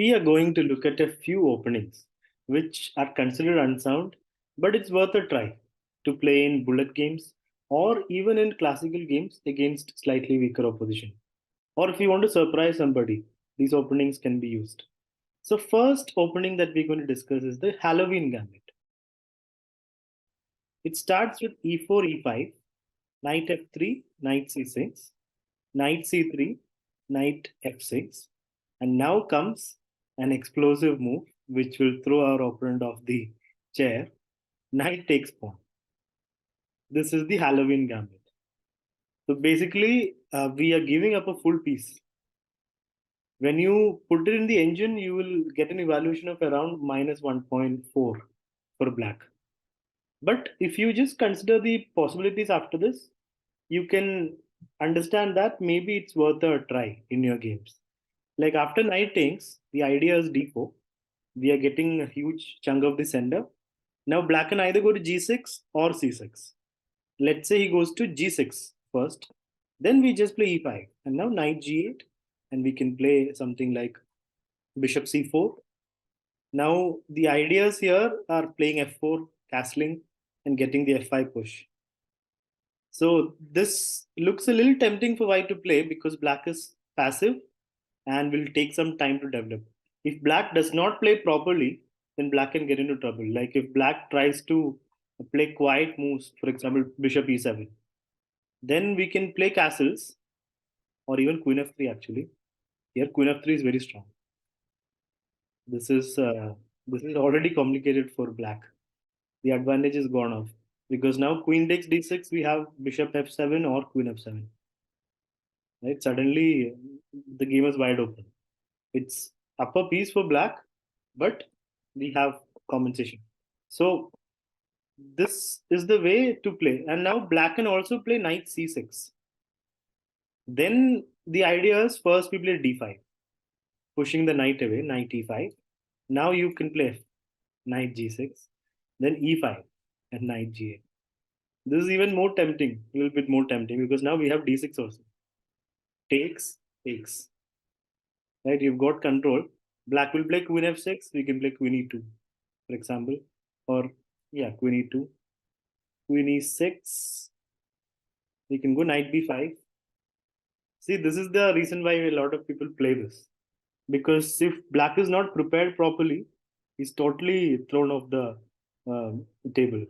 We are going to look at a few openings which are considered unsound, but it's worth a try to play in bullet games or even in classical games against slightly weaker opposition. Or if you want to surprise somebody, these openings can be used. So, first opening that we're going to discuss is the Halloween Gambit. It starts with e4, e5, knight f3, knight c6, knight c3, knight f6, and now comes an explosive move which will throw our opponent off the chair. Knight takes pawn. This is the Halloween Gambit. So basically, we are giving up a full piece. When you put it in the engine, you will get an evaluation of around minus 1.4 for black. But if you just consider the possibilities after this, you can understand that maybe it's worth a try in your games. Like after knight takes, the idea is d4. We are getting a huge chunk of the sender. Now black can either go to g6 or c6. Let's say he goes to g6 first. Then we just play e5. And now knight g8. And we can play something like bishop c4. Now the ideas here are playing f4, castling, and getting the f5 push. So this looks a little tempting for white to play because black is passive and will take some time to develop. If black does not play properly, then black can get into trouble. Like if black tries to play quiet moves, for example, bishop e7, then we can play castles or even queen f3 actually. Here queen f3 is very strong. This is uh, this is already complicated for black. The advantage is gone off because now queen takes d6, we have bishop f7 or queen f7. Right? Suddenly the game is wide open. It's upper piece for black, but we have compensation. So this is the way to play. And now black can also play knight c6. Then the idea is first we play d5, pushing the knight away, knight e5. Now you can play knight g6, then e5 and knight g8. This is even more tempting, a little bit more tempting because now we have d6 also. Takes, takes. Right, you've got control. Black will play queen f6, we can play queen e2, for example. Or, yeah, queen e2, queen e6, we can go knight b5. See, this is the reason why a lot of people play this. Because if black is not prepared properly, he's totally thrown off the table.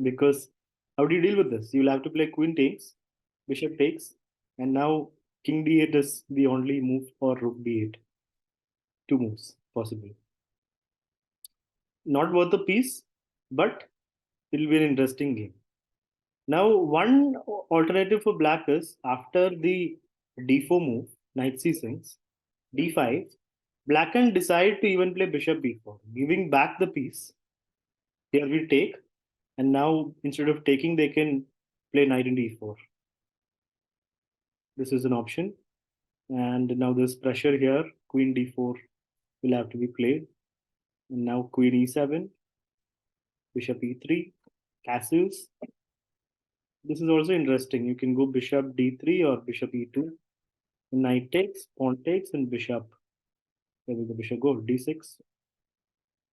Because how do you deal with this? You'll have to play queen takes, bishop takes, and now king d8 is the only move for rook d8. Two moves possible. Not worth a piece, but it'll be an interesting game. Now, one alternative for black is after the d4 move, knight c6, d5, black can decide to even play bishop b4, giving back the piece. Here we take, and now instead of taking, they can play knight into e4. This is an option. And now there's pressure here. Queen d4 will have to be played. And now queen e7, bishop e3, castles. This is also interesting. You can go bishop d3 or bishop e2. Knight takes, pawn takes, and bishop. Where will the bishop go? d6.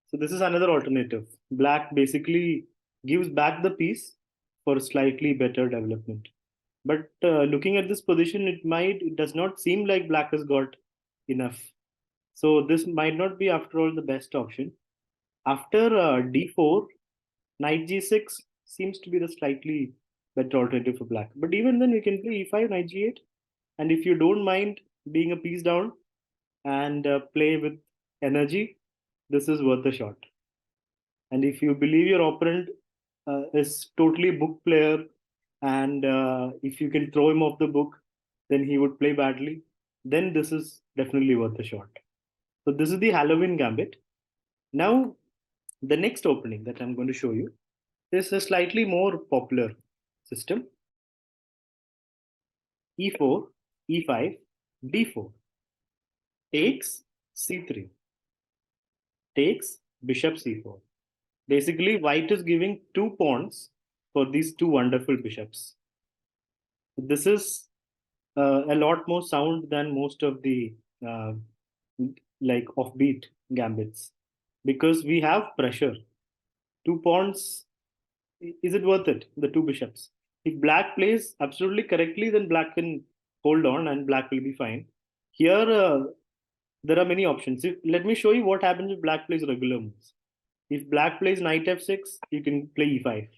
So this is another alternative. Black basically gives back the piece for slightly better development. But looking at this position, it does not seem like black has got enough. So this might not be after all the best option. After d4, knight g6 seems to be the slightly better alternative for black. But even then, we can play e5, knight g8. And if you don't mind being a piece down and play with energy, this is worth a shot. And if you believe your opponent is totally book player, and if you can throw him off the book, then he would play badly. Then this is definitely worth a shot. So this is the Halloween Gambit. Now, the next opening that I'm going to show you is a slightly more popular system. E4, E5, D4. Takes C3. Takes bishop C4. Basically, white is giving two pawns for these two wonderful bishops. This is a lot more sound than most of the like offbeat gambits because we have pressure. Two pawns, is it worth it? The two bishops. If black plays absolutely correctly, then black can hold on and black will be fine. Here, there are many options. Let me show you what happens if black plays regular moves. If black plays knight f6, you can play e5.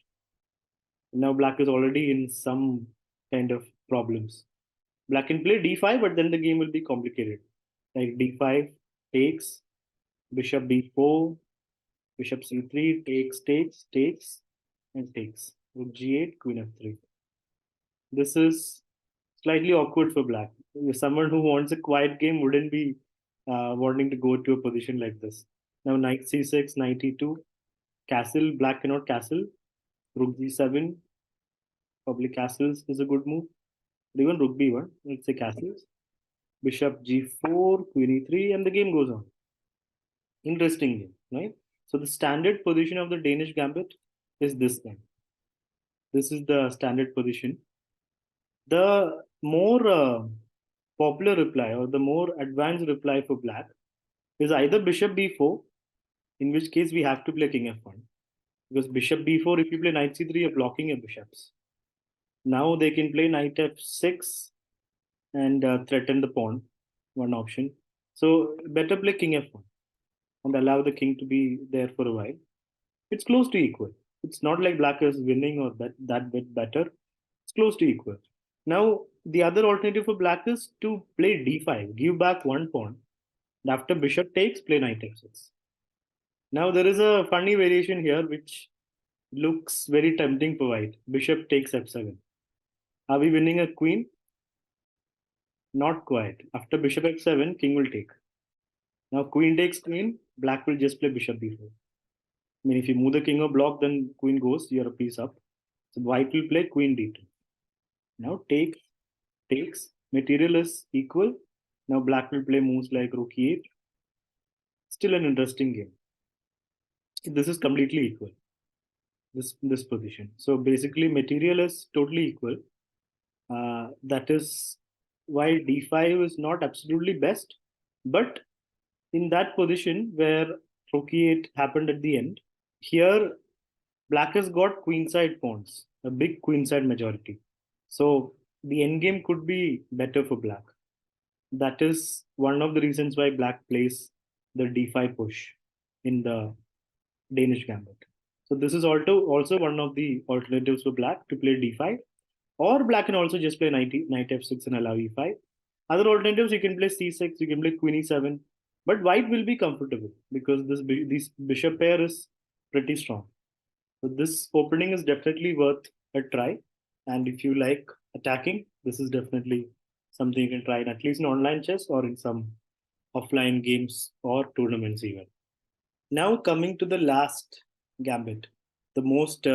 Now black is already in some kind of problems. Black can play d5, but then the game will be complicated. Like d5 takes, bishop b4, bishop c3, takes, and takes. Rook g8, queen f3. This is slightly awkward for black. Someone who wants a quiet game wouldn't be wanting to go to a position like this. Now knight c6, knight e2, castle, black cannot castle, rook g7, probably castles is a good move. Even rook b1, let's say castles, bishop g4, queen e3, and the game goes on. Interesting game, right? So the standard position of the Danish Gambit is this one. This is the standard position. The more popular reply or the more advanced reply for black is either bishop b4, in which case we have to play king f1. Because bishop b4, if you play knight c3, you're blocking your bishops. Now they can play knight f6 and threaten the pawn, one option. So better play king f1 and allow the king to be there for a while. It's close to equal. It's not like black is winning or that bit better. It's close to equal. Now, the other alternative for black is to play d5, give back one pawn. And after bishop takes, play knight f6. Now, there is a funny variation here which looks very tempting for white. Bishop takes f7. Are we winning a queen? Not quite. After bishop f7, king will take. Now, queen takes queen, black will just play bishop b4. I mean, if you move the king or block, then queen goes, you're a piece up. So white will play queen d2. Now takes, material is equal. Now black will play moves like rook e8. Still an interesting game. This is completely equal, this position. So basically material is totally equal. That is why d5 is not absolutely best. But in that position where rook e8 happened at the end, here black has got queenside pawns, a big queenside majority. So the endgame could be better for black. That is one of the reasons why black plays the d5 push in the Danish Gambit. So this is also one of the alternatives for black to play d5, or black can also just play knight f6 and allow e5. Other alternatives, you can play c6, you can play queen e7, but white will be comfortable because this bishop pair is pretty strong. So this opening is definitely worth a try. And if you like attacking, this is definitely something you can try in at least in online chess or in some offline games or tournaments even. Now coming to the last gambit, the most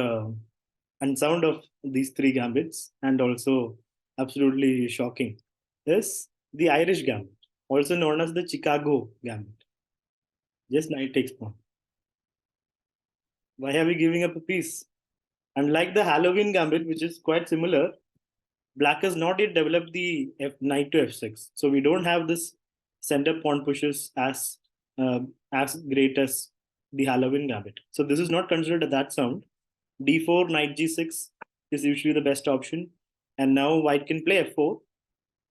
unsound of these three gambits and also absolutely shocking is the Irish Gambit, also known as the Chicago Gambit. Just knight takes pawn. Why are we giving up a piece? Unlike the Halloween Gambit, which is quite similar, black has not yet developed the knight to f6. So we don't have this center pawn pushes as great as the Halloween Gambit. So this is not considered that sound. d4, knight g6 is usually the best option. And now white can play f4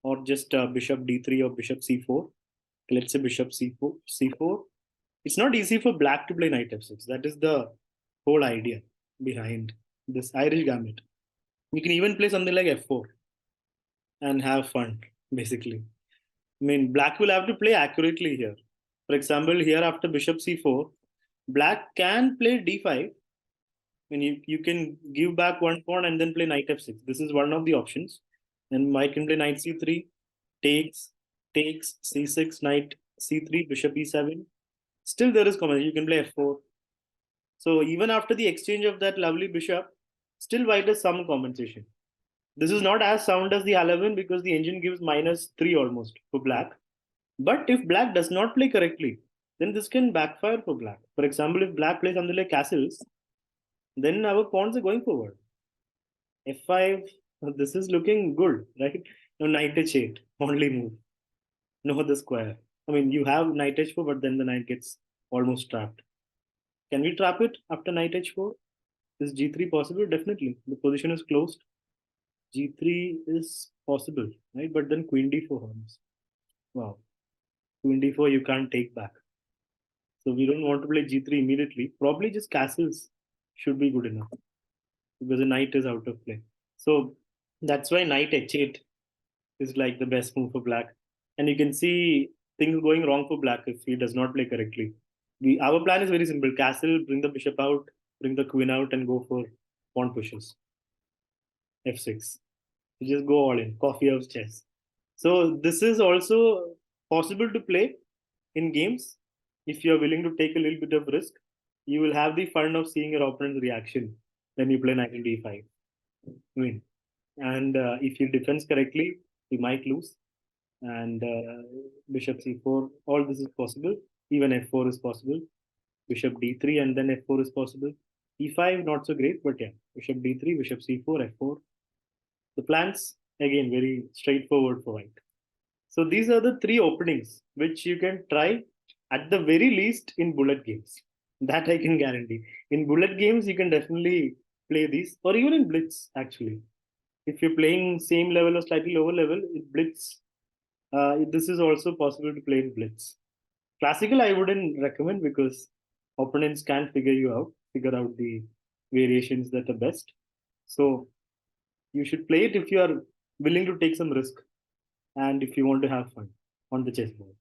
or just bishop d3 or bishop c4. Let's say bishop c4. It's not easy for black to play knight f6. That is the whole idea behind this Irish Gambit. You can even play something like f4 and have fun, basically. I mean, black will have to play accurately here. For example, here after bishop c4, black can play d5. And you can give back one pawn and then play knight f6. This is one of the options. And white can play knight c3, takes, c6, knight c3, bishop e7. Still there is combination. You can play f4. So even after the exchange of that lovely bishop, still white has some compensation. This is not as sound as the Halloween because the engine gives -3 almost for black. But if black does not play correctly, then this can backfire for black. For example, if black plays something like castles, then our pawns are going forward. f5, this is looking good, right? No, knight h8, only move. No, the square. I mean, you have knight h4, but then the knight gets almost trapped. Can we trap it after knight h4? Is g3 possible? Definitely. The position is closed. G3 is possible, right? But then queen d4 harms. Wow. Queen d4 you can't take back. So we don't want to play g3 immediately. Probably just castles should be good enough because the knight is out of play. So that's why knight h8 is like the best move for black. And you can see things going wrong for black if he does not play correctly. Our plan is very simple: castle, bring the bishop out, bring the queen out, and go for pawn pushes. F6. You just go all in, coffee house chess. So this is also possible to play in games if you are willing to take a little bit of risk. You will have the fun of seeing your opponent's reaction when you play knight in d5. Win. And if you defend correctly, you might lose. And bishop c4, all this is possible. Even f4 is possible. Bishop d3 and then f4 is possible. e5 not so great, but yeah, bishop d3, bishop c4, f4. The plans again very straightforward for white. So these are the three openings which you can try at the very least in bullet games. That I can guarantee. In bullet games, you can definitely play these, or even in blitz actually. If you're playing same level or slightly lower level, in blitz, this is also possible to play in blitz. Classical, I wouldn't recommend because opponents can't figure out the variations that are best. So you should play it if you are willing to take some risk and if you want to have fun on the chessboard.